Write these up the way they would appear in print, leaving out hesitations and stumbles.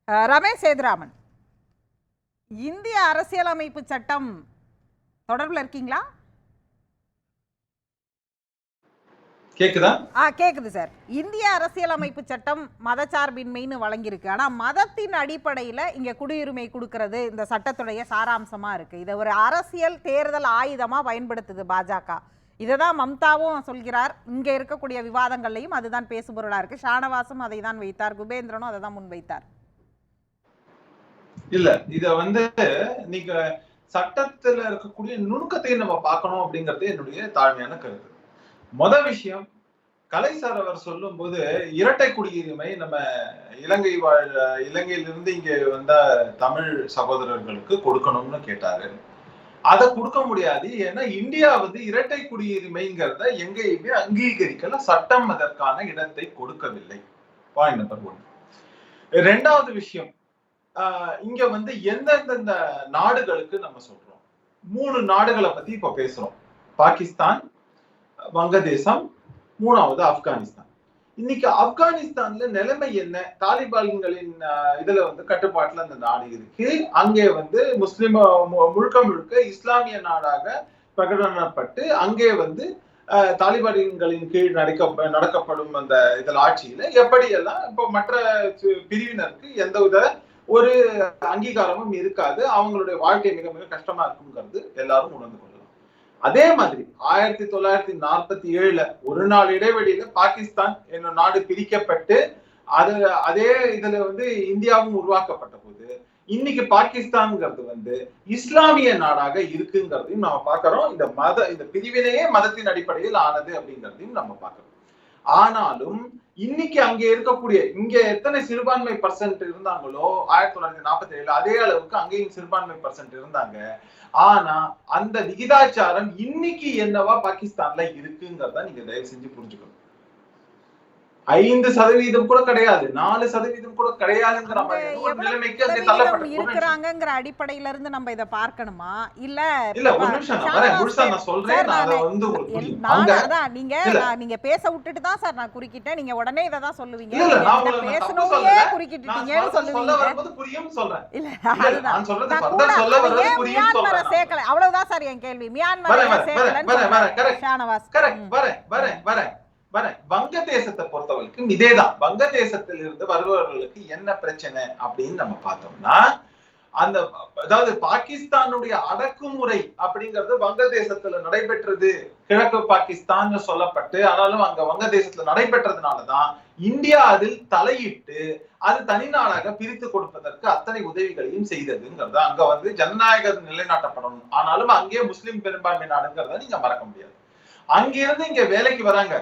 ரமேஷ் சேதுராமன், இந்திய அரசியலமைப்பு சட்டம் தொடர்பில் இருக்கீங்களா? கேக்குதா? கேக்குது சார். இந்திய அரசியலமைப்பு சட்டம் மதச்சார்பின்மைன்னு வழங்கியிருக்கு. ஆனா மதத்தின் அடிப்படையில் இங்க குடியுரிமை கொடுக்கறது இந்த சட்டத்துடைய சாராம்சமா இருக்கு. இதை ஒரு அரசியல் தேர்தல் ஆயுதமா பயன்படுத்துது பாஜக. இதைதான் மம்தாவும் சொல்கிறார். இங்க இருக்கக்கூடிய விவாதங்கள்லையும் அதுதான் பேசுபொருளா இருக்கு. ஷானவாசும் அதை தான் வைத்தார், குபேந்திரனும் அதை தான் முன்வைத்தார். இல்ல, இத நீங்க சட்டத்துல இருக்கக்கூடிய நுணுக்கத்தையும் நம்ம பார்க்கணும் அப்படிங்கறது என்னுடைய தாழ்மையான கருத்து. விஷயம், கலை சார் அவர் சொல்லும் போது இரட்டை குடியுரிமை நம்ம இலங்கையிலிருந்து இங்க வந்த தமிழ் சகோதரர்களுக்கு கொடுக்கணும்னு கேட்டாரு. அதை கொடுக்க முடியாது. ஏன்னா இந்தியா இரட்டை குடியுரிமைங்கிறத எங்கேயுமே அங்கீகரிக்கல, சட்டம் அதற்கான இடத்தை கொடுக்கவில்லை. Point number 1. ரெண்டாவது விஷயம், இங்க எந்தெந்த நாடுகளுக்கு நம்ம சொல்றோம், 3 நாடுகளை பத்தி இப்ப பேசுறோம். பாகிஸ்தான், வங்கதேசம், 3வது ஆப்கானிஸ்தான். இன்னைக்கு ஆப்கானிஸ்தான்ல நிலைமை என்ன? தாலிபான்களின் இதுல கட்டுப்பாட்டுல அந்த நாடு இருக்கு. அங்கே முஸ்லிம் முழுக்க இஸ்லாமிய நாடாக பிரகடனப்பட்டு அங்கே தாலிபான்களின் கீழ் நடக்கப்படும் அந்த இதில் ஆட்சியில எப்படியெல்லாம் இப்போ மற்ற பிரிவினருக்கு எந்தவித ஒரு அங்கீகாரமும் இருக்காது, அவங்களுடைய வாழ்க்கை மிக மிக கஷ்டமா இருக்குங்கிறது எல்லாரும் உணர்ந்து கொள்ளலாம். அதே மாதிரி 1947 ஒரு நாள் இடைவெளியில பாகிஸ்தான் என்னும் நாடு பிரிக்கப்பட்டு அதே இதுல இந்தியாவும் உருவாக்கப்பட்ட போது இன்னைக்கு பாகிஸ்தான்ங்கிறது இஸ்லாமிய நாடாக இருக்குங்கிறதையும் நம்ம பாக்குறோம். இந்த பிரிவினையே மதத்தின் அடிப்படையில் ஆனது அப்படிங்கிறதையும் நம்ம பாக்குறோம். ஆனாலும் இன்னைக்கு அங்க இருக்கக்கூடிய இங்க எத்தனை சிறுபான்மை % இருந்தாங்களோ 1947 அதே அளவுக்கு அங்கேயும் சிறுபான்மை % இருந்தாங்க. ஆனா அந்த விகிதாச்சாரம் இன்னைக்கு என்னவா பாகிஸ்தான்ல இருக்குங்கிறத நீங்க தயவு செஞ்சு புரிஞ்சுக்கணும். 5% கூட கிடையாது, 4% கூட கிடையாதுங்கிற நிலைமைக்கு அங்க தள்ளப்பட்டிருக்காங்கங்கிற அடிப்படையில இருந்து நம்ம இத பார்க்கணுமா? இல்ல ஒரு நிமிஷம் முழுசா நான் சொல்றேன். நீங்க பேச விட்டுட்டு தான் சார் நான் குறுக்கிட்டேன். நீங்க உடனே இத தான் சொல்லுவீங்க. பேசணும்னே குறுக்கிட்டீங்கன்னு சொல்லுவீங்க. புரியும் சொல்றேன். இல்ல அதுதான் மியான்மரை சேர்க்கல, அவ்வளவுதான் சார் என் கேள்வி. மியான்மரை சேர்க்கல. ஷானவாஸ் வரேன். வங்கதேசத்தை பொறுத்தவரைக்கும் இதேதான். வங்கதேசத்தில் இருந்து வருபவர்களுக்கு என்ன பிரச்சனை அப்படின்னு நம்ம பார்த்தோம்னா, அதாவது பாகிஸ்தானுடைய அடக்குமுறை அப்படிங்கிறது வங்கதேசத்துல நடைபெற்றது. கிழக்கு பாகிஸ்தான் சொல்லப்பட்டு ஆனாலும் அங்க வங்கதேசத்துல நடைபெற்றதுனாலதான் இந்தியா அதில் தலையிட்டு அது தனிநாடாக பிரித்து கொடுப்பதற்கு அத்தனை உதவிகளையும் செய்ததுங்கிறத. அங்க ஜனநாயக நிலைநாட்டப்படணும், ஆனாலும் அங்கே முஸ்லிம் பெரும்பான்மை நாடுங்கிறத நீங்க மறக்க முடியாது. அங்கிருந்து இங்க வேலைக்கு வராங்க,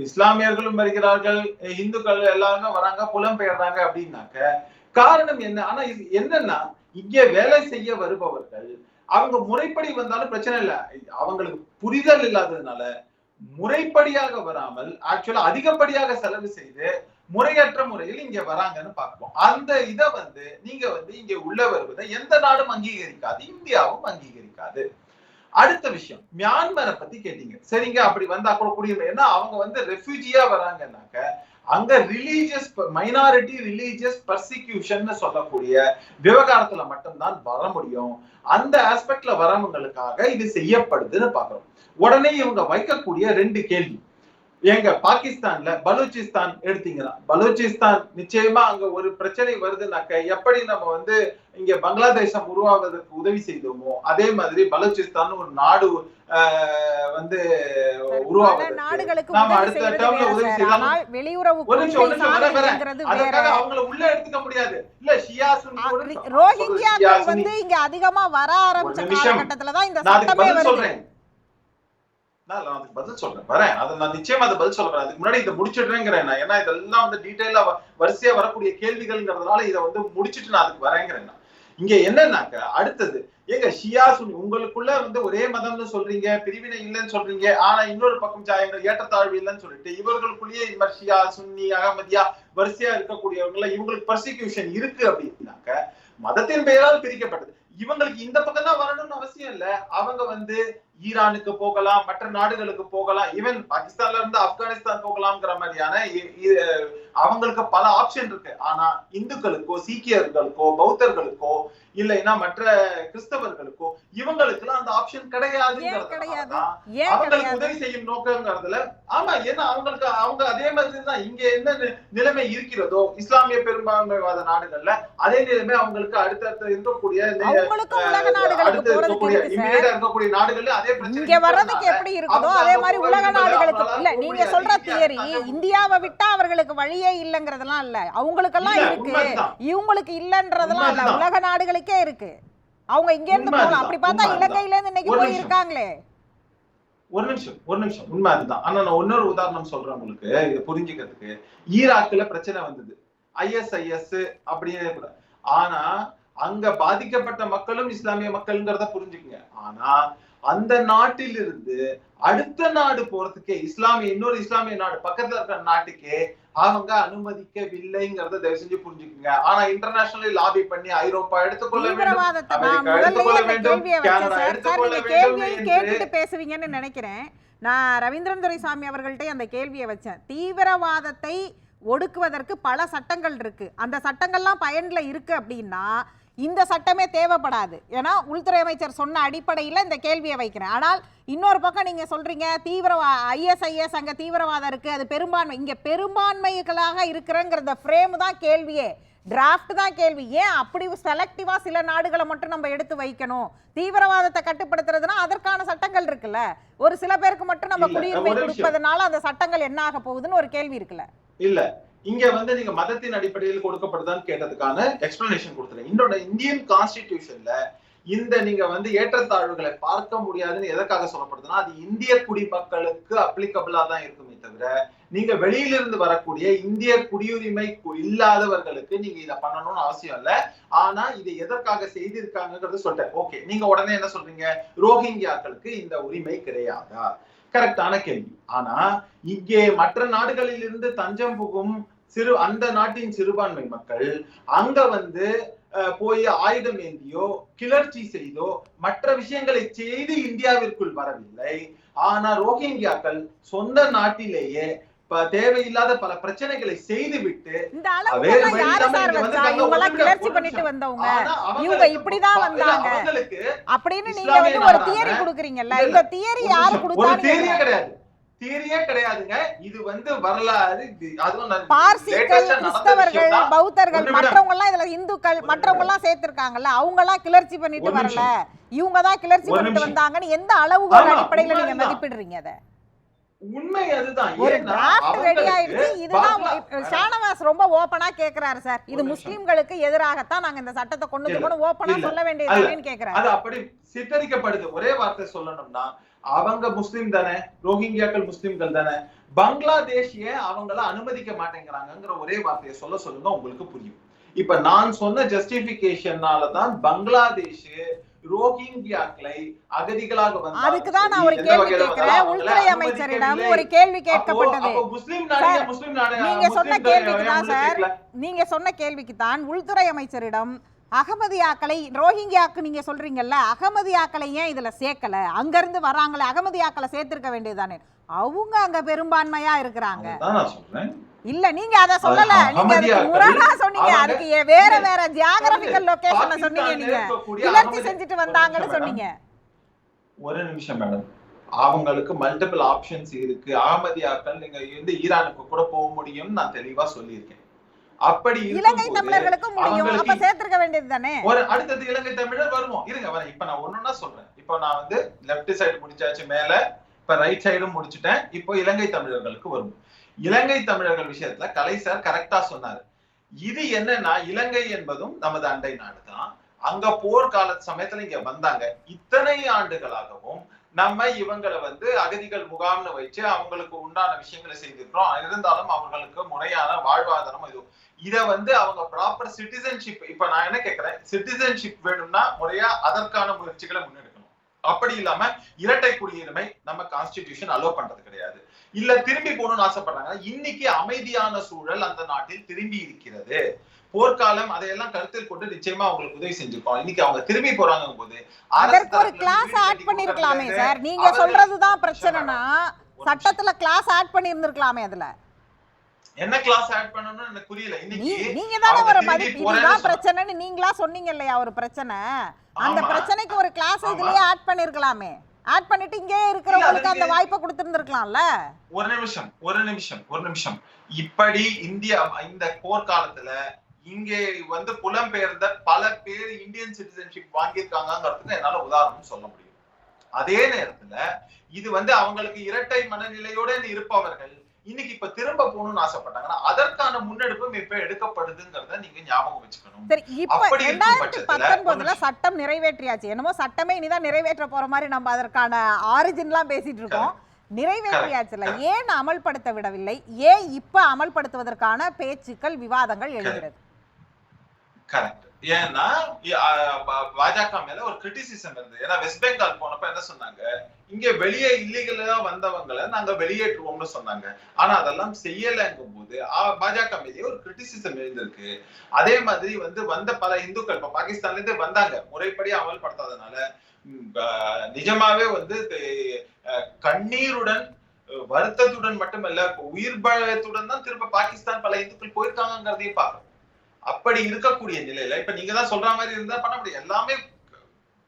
இஸ்லாமியர்களும் வருகிறார்கள், இந்துக்கள் எல்லாருமே வராங்க, புலம்பெயர்றாங்க அப்படின்னாக்க காரணம் என்ன? ஆனா என்னன்னா இங்க வேலை செய்ய வருபவர்கள் அவங்க முறைப்படி வந்தாலும் பிரச்சனை இல்லை, அவங்களுக்கு புரிதல் இல்லாததுனால முறைப்படியாக வராமல் ஆக்சுவலா அதிகப்படியாக செலவு செய்து முறையற்ற முறையில் இங்க வராங்கன்னு பார்ப்போம். அந்த இதை நீங்க இங்க உள்ள வருவதை எந்த நாடும் அங்கீகரிக்காது, இந்தியாவும் அங்கீகரிக்காது. அடுத்த விஷயம், மியான்மரை பத்தி கேட்டீங்க. சரிங்க, அப்படி வந்தா கூட குடியுரிமை, ஏன்னா அவங்க ரெஃப்யூஜியா வராங்கன்னாக்க அங்க ரிலீஜியஸ் மைனாரிட்டி ரிலீஜியஸ் பர்சிக்யூஷன் சொல்லக்கூடிய விவகாரத்துல மட்டும்தான் வர முடியும். அந்த ஆஸ்பெக்ட்ல வரவங்களுக்காக இது செய்யப்படுதுன்னு பாக்குறோம். உடனே இவங்க வைக்கக்கூடிய 2 கேள்வி, எங்க பாகிஸ்தான்ல பலூச்சிஸ்தான் எடுத்தீங்கன்னா, பலூச்சிஸ்தான் நிச்சயமா அங்க ஒரு பிரச்சனை வருதுனாக்க எப்படி நம்ம இங்க பங்களாதேசம் உருவாவதற்கு உதவி செய்தோமோ அதே மாதிரி பலூச்சிஸ்தான் ஒரு நாடு உருவாவதற்கு நாம அடுத்த டேர்ம்ல உதவி செய்யலாம். அதுக்காக அவங்கள உள்ள எடுத்துக்க முடியாது. இல்ல ஷியா சுன்னி ரோஹிங்கியாக்கள் இங்க அதிகமா வர ஆரம்பிச்ச காலகட்டத்துல தான் இந்த சட்டமே வருது. நான் அதுக்கு பதில் சொல்றேன், வரேன். நான் நிச்சயமா அதை பதில் சொல்றேன். அதுக்கு முன்னாடி இதை முடிச்சிடுறேங்கிறேன். ஏன்னா இதெல்லாம் டீடைலா வரிசையா வரக்கூடிய கேள்விகள்ங்கிறதுனால இதை முடிச்சுட்டு நான் அதுக்கு வரேங்கிறேன். இங்க என்னன்னாக்க அடுத்தது, எங்க ஷியா சுன்னி உங்களுக்குள்ள ஒரே மதம்னு சொல்றீங்க, பிரிவினை இல்லைன்னு சொல்றீங்க, ஆனா இன்னொரு பக்கம் எங்க ஏற்றத்தாழ்வு இல்லைன்னு சொல்லிட்டு இவர்களுக்குள்ளேயே இந்த மாதிரி ஷியா சுன்னி அகமதியா வரிசையா இருக்கக்கூடியவங்கள இவங்களுக்கு பர்சிக்யூஷன் இருக்கு அப்படின்னாக்க மதத்தின் பெயரால் பிரிக்கப்பட்டது. இவங்களுக்கு இந்த பக்கம் தான் வரணும்னு அவசியம் இல்ல. அவங்க ஈரானுக்கு போகலாம், மற்ற நாடுகளுக்கு போகலாம், ஈவன் பாகிஸ்தான்ல இருந்து ஆப்கானிஸ்தான் போகலாம்ங்கிற மாதிரியான அவங்களுக்கு பல ஆப்ஷன் இருக்கு. ஆனா இந்துக்களுக்கோ, சீக்கியர்களுக்கோ, பௌத்தர்களுக்கோ, இல்லைன்னா மற்ற கிறிஸ்தவர்களுக்கோ இவங்களுக்கு எல்லாம் அந்த ஆப்ஷன் கிடையாதுங்கிறதுனால அவங்களுக்கு உதவி செய்யும் நோக்கங்கிறதுல ஆமா. ஏன்னா அவங்க அதே மாதிரிதான் இங்க என்ன நிலைமை இருக்கிறதோ இஸ்லாமிய பெரும்பான்மைவாத நாடுகள்ல அதே நிலைமை அவங்களுக்கு அடுத்தடுத்து இருக்கக்கூடிய இருக்கக்கூடிய நாடுகள்ல அதே பிரச்சனை வர்றதுக்கு எப்படி இருக்குதோ அதே மாதிரி உலக நாடுகளுக்கு இல்ல. நீங்க சொல்ற தியரி இந்தியாவை விட்டா அவர்களுக்கு வழியே இல்லங்கிறதெல்லாம் இல்ல, அவங்களுக்கெல்லாம் இருக்கு, இவங்களுக்கு இல்லன்றதெல்லாம் இல்ல, உலக நாடுகளுக்கே இருக்கு. அவங்க இங்க இருந்து போலாம். அப்படி பார்த்தா இலங்கையில இருந்து இன்னைக்கு போய் இருக்காங்களே. ஒரு நிமிஷம் உண்மை அதுதான். ஆனா நான் இன்னொரு உதாரணம் சொல்றேன் உங்களுக்கு இதை புரிஞ்சுக்கிறதுக்கு. ஈராக்ல பிரச்சனை வந்தது, ISIS அப்படின்னு கூட. ஆனா அங்க பாதிக்கப்பட்ட மக்களும் இஸ்லாமிய மக்கள்ங்கிறத புரிஞ்சுக்குங்க. ஆனா அந்த நாட்டில் இருந்து அடுத்த நாடு போறதுக்கே இன்னொரு இஸ்லாமிய நாடு பக்கத்துல இருக்கிற நாட்டுக்கே அவங்க அனுமதிக்கவில்லைங்கிறத தயவு செஞ்சு புரிஞ்சுக்குங்க. ஆனா இன்டர்நேஷனலி லாபி பண்ணி ஐரோப்பா எடுத்துக்கொள்ள வேண்டும், அமெரிக்கா எடுத்துக்கொள்ள வேண்டும், கனடா எடுத்துக்கொள்ள வேண்டும் கேட்டுட்டு பேசுவீங்கன்னு நினைக்கிறேன். நான் ரவீந்திரன் துரைசாமி அவர்கள்ட்ட அந்த கேள்வியை வச்சேன். தீவிரவாதத்தை ஒடுக்குவதற்கு பல சட்டங்கள் இருக்கு, அந்த சட்டங்கள்லாம் பயன்ல இருக்கு அப்படின்னா இந்த சட்டமே தேவைப்படாது. ஏன்னா உள்துறை அமைச்சர் சொன்ன அடிப்படையில் இந்த கேள்வியை வைக்கிறேன். ஆனால் இன்னொரு பக்கம் நீங்க சொல்றீங்க ISIS அங்க தீவிரவாதம் இருக்கு, அது பெரும்பான்மை, இங்க பெரும்பான்மைகளாக இருக்கிறங்கிற ஃப்ரேம் தான் கேள்வியே, டிராஃப்ட் தான் கேள்வி. ஏன் அப்படி செலக்டிவா சில நாடுகளை மட்டும் நம்ம எடுத்து வைக்கணும்? தீவிரவாதத்தை கட்டுப்படுத்துறதுனா அதற்கான சட்டங்கள் இருக்குல்ல, ஒரு சில பேருக்கு மட்டும் நம்ம குடியுரிமை கொடுப்பதனால அந்த சட்டங்கள் என்ன ஆக போகுதுன்னு ஒரு கேள்வி இருக்குல்ல. இல்ல இங்க நீங்க மதத்தின் அடிப்படையில் கொடுக்கப்படுதான்னு கேட்டதுக்கான எக்ஸ்பிளனேஷன் கொடுத்துறேன். இந்தியன் கான்ஸ்டிடியூஷன்ல இந்த நீங்க ஏற்றத்தாழ்வுகளை பார்க்க முடியாதுன்னு எதற்காக சொல்லப்படுதுன்னா அது இந்திய குடிமக்களுக்கு அப்ளிகபிளா தான் இருக்குமே தவிர நீங்க வெளியிலிருந்து வரக்கூடிய இந்திய குடியுரிமை இல்லாதவர்களுக்கு நீங்க இதை பண்ணணும்னு அவசியம் இல்ல. ஆனா இதை எதற்காக செய்திருக்காங்கிறது சொல்லிட்டேன். ஓகே, நீங்க உடனே என்ன சொல்றீங்க, ரோஹிங்கியாக்களுக்கு இந்த உரிமை கிடையாதா? கரெக்டான கேள்வி. ஆனா இங்கே மற்ற நாடுகளில் இருந்து தஞ்சம் புகும் அந்த நாட்டின் சிறுபான்மை மக்கள் அங்க போய் ஆயுதம் ஏந்தியோ கிளர்ச்சி செய்தோ மற்ற விஷயங்களை செய்து இந்தியாவிற்குள் வரவில்லை. ஆனா ரோஹிங்கியாக்கள் சொந்த நாட்டிலேயே தேவையில்லாத பல பிரச்சனைகளை செய்து விட்டு தியரியே கிடையாதுங்க. இது வரலாறு. பார்சிகள், கிறிஸ்தவர்கள், பௌத்தர்கள், மற்றவங்க எல்லாம் இதுல இந்துக்கள் மற்றவங்க எல்லாம் சேர்த்திருக்காங்கல்ல, அவங்க எல்லாம் கிளர்ச்சி பண்ணிட்டு வரல, இவங்க தான் கிளர்ச்சி பண்ணிட்டு வந்தாங்கன்னு எந்த அளவுகள் அடிப்படையில நீங்க மதிப்பிடுறீங்க? அத உண்மை அதுதான். ஒரு டிராஃப்ட் ரெடி ஆயிடுச்சு. இதுதான் ஷானவாஸ் ரொம்ப ஓபனா கேக்குறாரு சார், இது முஸ்லிம்களுக்கு எதிராகத்தான் நாங்க இந்த சட்டத்தை கொண்டு போகணும் ஓபனா சொல்ல வேண்டியதுன்னு கேக்குறாரு. அது அப்படி சித்தரிக்கப்படுது. ஒரே வார்த்தை சொல்லணும்னா அவங்க முஸ்லிம் தானே, ரோஹிங்கியாக்கள் முஸ்லிம்கள் தானே, பங்களாதேஷிய அவங்கள அனுமதிக்க மாட்டேங்கிறாங்கிற ஒரே வார்த்தையை சொல்லுங்க, உங்களுக்கு புரியும். இப்ப நான் சொன்ன ஜஸ்டிபிகேஷனாலதான் பங்களாதேஷ் ரோஹிங்கியாக்களை அகதிகளாக அதுக்குதான் நான் ஒரு கேள்வி கேட்கிறேன். உள்துறை அமைச்சரிடம் ஒரு கேள்வி கேட்கப்பட்டது. நீங்க சொன்ன கேள்விக்கு தான் சார், நீங்க சொன்ன கேள்விக்கு தான் உள்துறை அமைச்சரிடம் அகமதியாக்களை ரோஹிங்கியாக்கு நீங்க சொல்றீங்கல்ல, அகமதியாக்களை ஏன் இதுல சேர்க்கல, அங்க இருந்து வராங்களே அகமதியாக்களை சேர்த்திருக்க வேண்டியதுதானே, அவங்க அங்க பெரும்பான்மையா இருக்கிறாங்க. இல்ல நீங்க அத சொல்லல, நீங்க அதுக்கு முரணா சொன்னீங்க. அதுக்கு வேற வேற ஜியோகிராபிக்கல் லொகேஷனை சொன்னீங்க, நீங்க கிளர்ச்சி செஞ்சுட்டு வந்தாங்கன்னு சொன்னீங்க. ஒரு நிமிஷம் மேடம், அவங்களுக்கு மல்டிபிள் ஆப்ஷன்ஸ் இருக்கு. அகமதியாக்கள் நீங்க ஈரானுக்கு கூட போக முடியும்னு நான் தெளிவா சொல்லியிருக்கேன். அப்படி இலங்கை தமிழர்களுக்கு முடியும், அப்ப சேர்த்திருக்க வேண்டியது தானே. ஒரு அடுத்தது இலங்கை தமிழர் வருவோம். இருங்க வரேன். இப்ப நான் ஒன்னொன்னா சொல்றேன். இப்ப நான் லெஃப்ட் சைடு முடிச்சாச்சு, மேல இப்ப ரைட் சைடும் முடிச்சுட்டேன். இப்போ இலங்கை தமிழர்களுக்கு வருவோம். இலங்கை தமிழர்கள் விஷயத்துல கலை சார் கரெக்டா சொன்னாரு. இது என்னன்னா இலங்கை என்பதும் நமது அண்டை நாடு தான். அங்க போர்க்கால சமயத்துல இங்க வந்தாங்க. இத்தனை ஆண்டுகளாகவும் நம்ம இவங்களை அகதிகள் முகாம்னு வச்சு அவங்களுக்கு உண்டான விஷயங்களை செய்திருக்கிறோம். இருந்தாலும் அவங்களுக்கு முறையான வாழ்வாதாரம் இத அவங்க ப்ராப்பர் சிட்டிசன்ஷிப். இப்ப நான் என்ன கேட்கிறேன், சிட்டிசன்ஷிப் வேணும்னா முறையா அதற்கான முயற்சிகளை முன்னெடுக்கணும். அப்படி இல்லாம இரட்டை குடியுரிமை நம்ம கான்ஸ்டிடியூஷன் அலோ பண்றது கிடையாது. இல்ல திரும்பி போகணும்னு ஆசைப்படுறாங்க. இன்னைக்கு அமைதியான சூழல் அந்த நாட்டில் திரும்பி இருக்கிறது. போர்க்காலம் அதையெல்லாம் கருத்தில் கொண்டு நிச்சயமா அவங்களுக்கு உதவி செஞ்சிருக்கோம். இன்னைக்கு அவங்க திரும்பி போறாங்க போது அதற்கு ஒரு கிளாஸ் ஆட் பண்ணிருக்கலாமே சார். நீங்க சொல்றதுதான் பிரச்சனைனா சட்டத்துல கிளாஸ் ஆட் பண்ணி இருந்திருக்கலாமே. அதுல என்ன கிளாஸ் ஆட் பண்ணனும்னு எனக்கு புரியல. இன்னைக்கு நீங்க தான ஒரு மதிப்பு இதுதான் பிரச்சனைன்னு நீங்களா சொன்னீங்க இல்லையா ஒரு பிரச்சனை. அந்த பிரச்சனைக்கு ஒரு கிளாஸ் இதுலயே ஆட் பண்ணிருக்கலாமே. ஆட் பண்ணிட்டு இங்கே இருக்கிறவங்களுக்கு அந்த வாய்ப்பை கொடுத்திருந்திருக்கலாம்ல. ஒரு நிமிஷம். இப்படி இந்தியா இந்த போர்க்காலத்துல இங்கே புலம்பெயர்ந்த பல பேர் இந்தியன் சிட்டிசன்ஷிப் வாங்கியிருக்காங்கிறதுக்கு என்னால உதாரணம் சொல்ல முடியும். அதே நேரத்துல இது அவங்களுக்கு இரட்டை மனநிலையோட இருப்பவர்கள் இன்னைக்கு இப்ப திரும்ப போகணும்னு ஆசைப்பட்டாங்கன்னா அதற்கான முன்னெடுப்பும் இப்ப எடுக்கப்படுதுங்கிறத நீங்க ஞாபகம் வச்சுக்கணும். சரி, இப்ப 2019 சட்டம் நிறைவேற்றியாச்சு. என்னமோ சட்டமே இனிதான் நிறைவேற்ற போற மாதிரி நம்ம அதற்கான ஆரிஜின்லாம் பேசிட்டு இருக்கோம். நிறைவேற்றியாச்சுல, ஏன் அமல்படுத்த விடவில்லை? ஏன் இப்ப அமல்படுத்துவதற்கான பேச்சுக்கள் விவாதங்கள் எழுகிறது? கரெக்ட். ஏன்னா பாஜக மேல ஒரு கிரிட்டிசிசம் இருந்தது. ஏன்னா வெஸ்ட் பெங்கால் போனப்ப என்ன சொன்னாங்க, இங்க வெளியே இல்லீகலா வந்தவங்களை நாங்க வெளியேற்றுவோம்னு சொன்னாங்க. ஆனா அதெல்லாம் செய்யலங்கும் போது பாஜக மீதே ஒரு கிரிட்டிசிசம் எழுந்திருக்கு. அதே மாதிரி வந்த பல இந்துக்கள் இப்ப பாகிஸ்தான்ல இருந்து வந்தாங்க, முறைப்படி அமல்படுத்தாதனால நிஜமாவே கண்ணீருடன் வருத்தத்துடன் மட்டுமல்ல உயிர் பயத்துடன் தான் திரும்ப பாகிஸ்தான் பல இந்துக்கள் போயிருக்காங்கிறதையும் பார்க்கணும். அப்படி இருக்கக்கூடிய நிலையில இப்ப நீங்க தான் சொல்ற மாதிரி இருந்தா பண்ண முடியும். எல்லாமே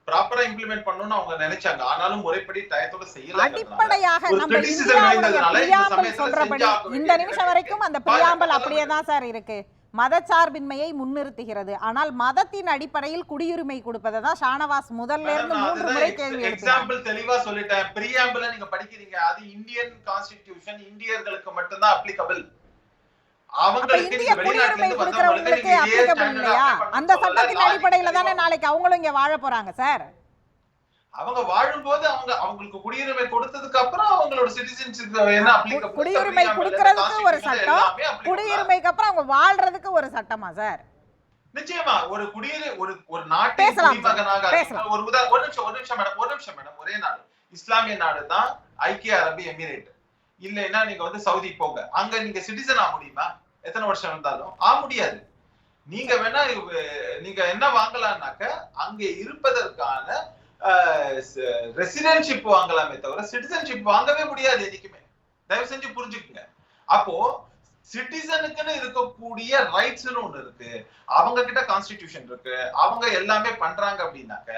ப்ராப்பரா இம்ப்ளிமெண்ட் பண்ணணும்னு அவங்க நினைச்சாங்க. ஆனாலும் முறைப்படி டயத்தோட செய்யல. அடிப்படையாக நம்ம இந்தியாவுடைய பிரியாம்பல் சொல்றபடி இந்த நிமிஷம் வரைக்கும் அந்த பிரியாம்பல் அப்படியே தான் சார் இருக்கு. மதச்சார்பின்மையை முன்னிறுத்துகிறது. ஆனால் மதத்தின் அடிப்படையில் குடியுரிமை கொடுப்பதை தான் ஷானவாஸ் முதல்ல இருந்து 3 முறை கேள்வி எழுப்பினார். எக்ஸாம்பிள் தெளிவா சொல்லிட்டேன். பிரியாம்பல நீங்க படிக்கிறீங்க, அது இந்தியன் கான்ஸ்டிடியூஷன், இந்தியர்களுக்கு மட்டும்தான் அப்ளிகபிள். இந்திய குடியுரிமை கொடுக்கிறவங்களுக்கு அப்ளிகபிள் இல்லையா? அந்த சட்டத்தின் அடிப்படையில தானே நாளைக்கு அவங்களும் இங்க வாழ போறாங்க சார். அவங்க வாழும்போது அவங்களுக்கு குடியுரிமை கொடுத்ததுக்கு அப்புறம் அவங்களோட சிட்டிசன்ஷிப் என்ன அப்ளிகபிள்? குடியுரிமை கொடுக்கிறதுக்கு ஒரு சட்டம், குடியுரிமைக்கு அப்புறம் அவங்க வாழ்றதுக்கு ஒரு சட்டமா சார்? நிச்சயமா ஒரு நாட்டின் குடிமகனாக ஒரு நிமிஷம் மேடம், ஒரே நாடு இஸ்லாமிய நாடு தான் ஐக்கிய அரபு எமிரேட். இல்லைன்னா நீங்க சவுதி போங்க, அங்க நீங்க சிட்டிசன் ஆக முடியுமா? எத்தனை வருஷம் இருந்தாலும் ஆக முடியாது. நீங்க வேணா நீங்க என்ன வாங்கலாம்னாக்க அங்க இருப்பதற்கான ரெசிடென்ட்ஷிப் வாங்கலாமே தவிர சிட்டிசன்ஷிப் வாங்கவே முடியாது என்னைக்குமே. தயவு செஞ்சு புரிஞ்சுக்குங்க. அப்போ சிட்டிசனுக்குன்னு இருக்கக்கூடிய ரைட்ஸ்னு ஒண்ணு இருக்கு, அவங்க கிட்ட கான்ஸ்டிடியூஷன் இருக்கு, அவங்க எல்லாமே பண்றாங்க. அப்படின்னாக்க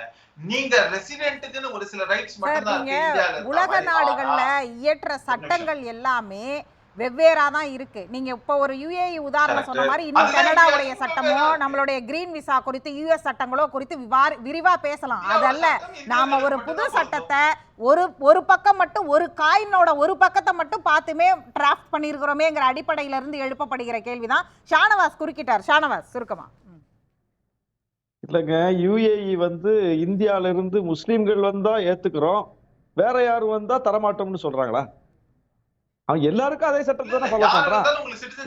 நீங்க ரெசிடென்ட்டுக்குன்னு ஒரு சில ரைட்ஸ் மட்டும்தான் இருக்கு. உலக நாடுகள்ல இயற்ற சட்டங்கள் எல்லாமே வெவ்வேறா தான் இருக்கு. நீங்க இப்ப ஒரு யுஏஇ உதாரணம் சொன்ன மாதிரி இன்னும் கனடாவுடைய சட்டமோ நம்மளுடைய கிரீன் விசா குறித்து யுஎஸ் சட்டங்களோ குறித்து விரிவா பேசலாம். அதல்ல நாம ஒரு புது சட்டத்தை ஒரு பக்கம் மட்டும், ஒரு காயினோட ஒரு பக்கத்தை மட்டும் பார்த்துமே டிராஃப்ட் பண்ணிருக்கிறோமேங்கிற அடிப்படையில இருந்து எழுப்பப்படுகிற கேள்விதான். ஷானவாஸ் குறுக்கிட்டார். ஷானவாஸ் சுருக்கமா. இல்லைங்க, யுஏஇ இந்தியால இருந்து முஸ்லீம்கள் வந்தா ஏத்துக்கிறோம், வேற யாரும் வந்தா தரமாட்டோம்னு சொல்றாங்களா? அவன் எல்லாருக்கும் அதே சட்டத்தை தானே ஃபாலோ பண்றான்.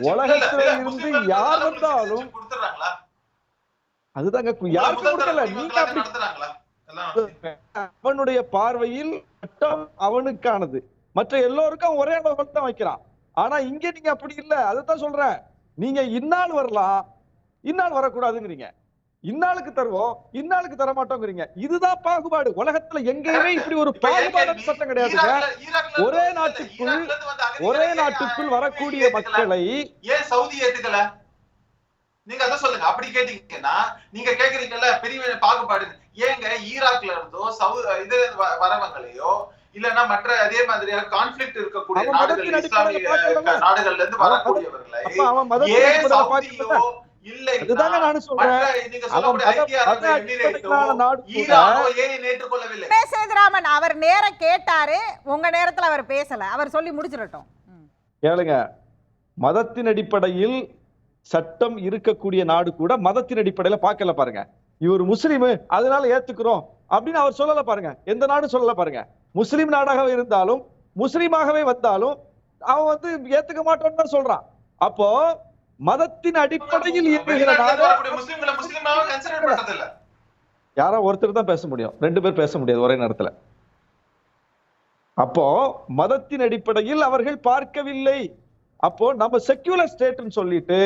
உலகத்துல இருந்து யார் வந்தாலும் அதுதாங்க, யாருக்கும் கொடுக்கல. நீங்க அப்படி அவனுடைய பார்வையில் சட்டம் அவனுக்கானது, மற்ற எல்லோருக்கும் ஒரே அளவு தான் வைக்கிறான். ஆனா இங்க நீங்க அப்படி இல்ல. அதைத்தான் சொல்றேன். நீங்க இந்நாள் வரலாம், இந்நாள் வரக்கூடாதுங்கிறீங்க, இந்நாளுக்கு தருவோம், இந்நாளுக்கு தர மாட்டோங்கிறீங்க. இதுதான் பாகுபாடு. உலகத்துல எங்கேயுமே இப்படி ஒரு பாகுபாடு சட்டம் கிடையாதுங்க. ஒரே நாட்டுக்குள் வரக்கூடிய மக்களை ஏன் சவுதி ஏத்துக்கல? நீங்க அத சொல்லுங்க. அப்படி கேட்டீங்கன்னா நீங்க கேக்குறீங்கல்ல பெரிய பாகுபாடு. ஏங்க ஈராக்ல இருந்தோ இது வரவங்களையோ இல்லன்னா மற்ற அதே மாதிரியான கான்ஃபிளிக்ட் இருக்கக்கூடிய நாடுகள், இஸ்லாமிய நாடுகள்ல இருந்து வரக்கூடியவர்களை ஏன் சவுதியோ அவர் நேர கேட்டாரு, உங்க நேரத்துல அவர் பேசல. அவர் சொல்லி முடிச்சிடட்டும். கேளுங்க, மதத்தின் அடிப்படையில் சட்டம் இருக்கக்கூடிய நாடு கூட மதத்தின் அடிப்படையில பார்க்கல பாருங்க. இவர் முஸ்லீம் அதனால ஏத்துக்கிறோம் அப்படின்னு அவர் சொல்லல பாருங்க. எந்த நாடு சொல்லல பாருங்க. முஸ்லீம் நாடாகவே இருந்தாலும் முஸ்லீமாகவே வந்தாலும் அவன் ஏத்துக்க மாட்டோம்னு தான் சொல்றான். அப்போ மதத்தின் அடிப்படையில் யாரோ ஒருத்தர் தான் பேச முடியும், 2 பேர் பேச முடியாது ஒரே நேரத்துல. அப்போ மதத்தின் அடிப்படையில் அவர்கள் பார்க்கவில்லை. அப்போ நம்ம செக்யூலர் ஸ்டேட்னு சொல்லிட்டு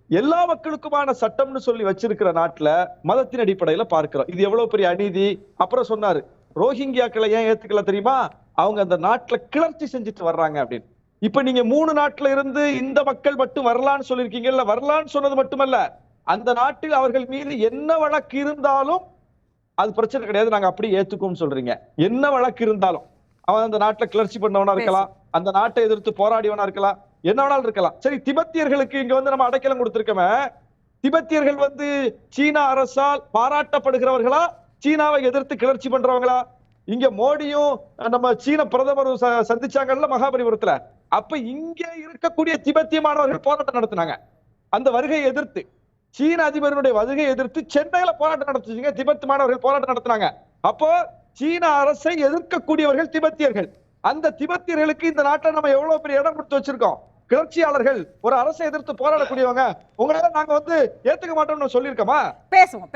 எல்லா மக்களுக்குமான சட்டம்னு சொல்லி வச்சிருக்கிற நாட்டுல மதத்தின் அடிப்படையில பார்க்கிறோம். இது எவ்வளவு பெரிய அநீதி. அப்புறம் சொன்னாரு, ரோஹிங்கியாக்களை ஏன் ஏத்துக்கல தெரியுமா? அவங்க அந்த நாட்டுல கிளர்ச்சி செஞ்சுட்டு வர்றாங்க அப்படின்னு. இப்ப நீங்க 3 நாட்டுல இருந்து இந்த மக்கள் மட்டும் வரலான்னு சொல்லிருக்கீங்கல்ல, வரலான்னு சொன்னது மட்டுமல்ல, அந்த நாட்டில் அவர்கள் மீது என்ன வழக்கு இருந்தாலும் அது பிரச்சனை கிடையாது, நாங்க அப்படி ஏத்துக்கும்னு சொல்றீங்க. என்ன வழக்கு இருந்தாலும் அவன் அந்த நாட்டுல கிளர்ச்சி பண்ணவனா இருக்கலாம், அந்த நாட்டை எதிர்த்து போராடியவனா இருக்கலாம், என்ன வேணாலும் இருக்கலாம். சரி, திபெத்தியர்களுக்கு இங்க வந்து நம்ம அடைக்கலம் கொடுத்திருக்கோமே, திபெத்தியர்கள் சீனா அரசால் பாராட்டப்படுகிறவர்களா, சீனாவை எதிர்த்து கிளர்ச்சி பண்றவங்களா? இங்க மோடியும் நம்ம சீன பிரதமரும் சந்திச்சாங்கல்ல மகாபலிபுரத்துல, அப்ப இங்க இருக்கக்கூடிய திபெத்திய மாணவர்கள் போராட்டம் நடத்தினாங்க. அந்த வருகையை எதிர்த்து, சீன அதிபருடைய வருகையை எதிர்த்து சென்னையில போராட்டம் நடத்துச்சீங்க, திபெத் மாணவர்கள் போராட்டம் நடத்தினாங்க. அப்போ சீன அரசை எதிர்க்கக்கூடியவர்கள் திபெத்தியர்கள். அந்த திபெத்தியர்களுக்கு இந்த நாட்டில் நம்ம எவ்வளவு பெரிய இடம் கொடுத்து வச்சிருக்கோம். கிளர்ச்சியாளர்கள், ஒரு அரசை எதிர்த்து போராடக்கூடியவங்க, உங்களால நாங்க ஏத்துக்க மாட்டோம்னு சொல்லியிருக்கோமா? பேசுவோம்.